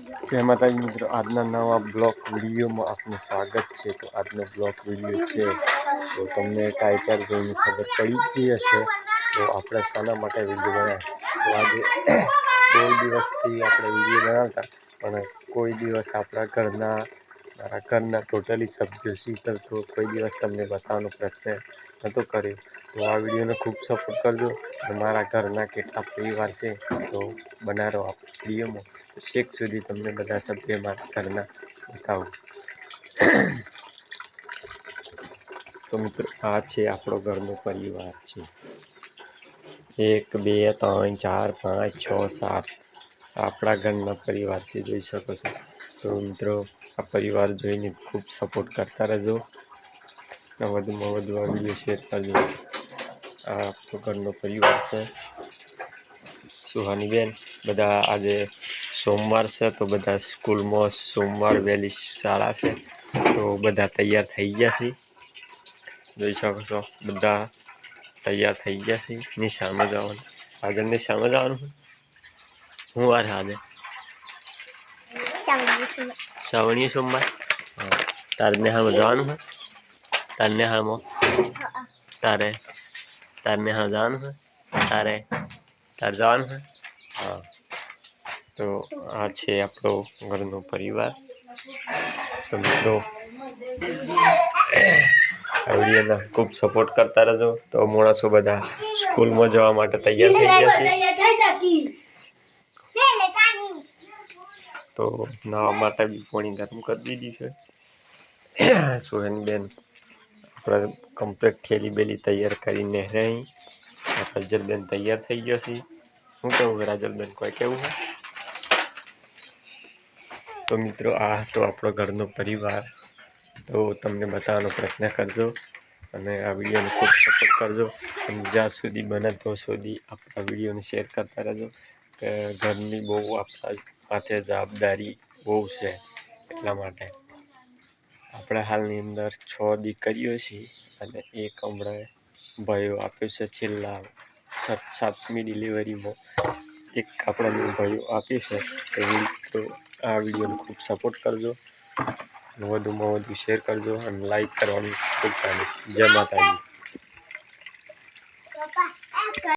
જય માતાજી મિત્રો, આજના નવા બ્લોગ વિડીયોમાં આપનું સ્વાગત છે। તો આજનો બ્લોગ વિડીયો છે તો તમને ટાઇટલ જોઈને ખબર પડી જ હશે। તો આપણે શાના માટે વિડીયો બનાવ્યા? તો આજે 2 દિવસથી આપણે વિડીયો બનાવતા, પણ કોઈ દિવસ આપણા ઘરના ટોટલી સભ્યો શીતલ તો કોઈ દિવસ તમને બતાવવાનો પ્રયત્ન નહોતો કર્યો। તો આ વિડીયોને ખૂબ સપોર્ટ કરજો। મારા ઘરના કેટલા પરિવાર છે તો બનાવો આ વિડીયોમાં છેક સુધી તમને બધા સભ્ય મારા ઘરના બતાવું। તો મિત્રો, આ છે આપણો ઘરનો પરિવાર છે। 1 2 3 4 5 6 7 આપણા ઘરના પરિવાર છે, જોઈ શકો છો। તો મિત્રો, આ પરિવાર જોઈને ખૂબ સપોર્ટ કરતા રહેજો। વધુમાં વધુ આ વિડીયો શેર કરજો। આ આપણો ઘરનો પરિવાર છે। સુહાની બેન બધા આજે સોમવાર છે તો બધા સ્કૂલમાં સોમવાર વહેલી શાળા છે તો બધા તૈયાર થઈ ગયા છે, જોઈ શકો છો। બધા તૈયાર થઈ ગયા છે નિશાળમાં જવાનું। આજે નિશાળમાં જવાનું હું વાર આજે શ્રાવણીય સોમવાર। તારે નિહાળમાં જવાનું છે? તારે નિહાળમાં તારે નિહાળ જવાનું છે? તારે જવાનું છે? હા। તો આ છે આપણો ઘરનો પરિવાર। તો મિત્રો, આ વિડીયોને ખૂબ સપોર્ટ કરતા રહેજો। તો માણસો બધા સ્કૂલમાં જવા માટે તૈયાર થઈ ગયા છે। તો નાવા માટે બી પાણી ગરમ કરી દીધી છે। સોહેની બેન આપણે કમ્પ્લીટ થેલી બેલી તૈયાર કરીને રહી। રાજલબેન તૈયાર થઈ ગયો છે। શું કહું રાજલબેન, કોઈ કેવું છે? તો મિત્રો, આ તો આપણો ઘરનો પરિવાર તો તમને બતાવવાનો પ્રયત્ન કરજો અને આ વિડીયોને ખૂબ સપોર્ટ કરજો। અને જ્યાં સુધી બને તો સુધી આપણા વિડીયોને શેર કરતા રહેજો કે ઘરની બહુ આપણા માથે જવાબદારી બહુ છે। એટલા માટે આપણે હાલની અંદર 6 દીકરીઓ છે અને એક હમણાં ભાઈઓ આપ્યો છે। છેલ્લા 7મી ડિલિવરીમાં એક આપણા ભાઈઓ આપ્યું છે। તો આ વિડીયોને ખૂબ સપોર્ટ કરજો, વધુમાં વધુ શેર કરજો અને લાઈક કરવાનું ભૂલતા નહીં। જય માતાજી।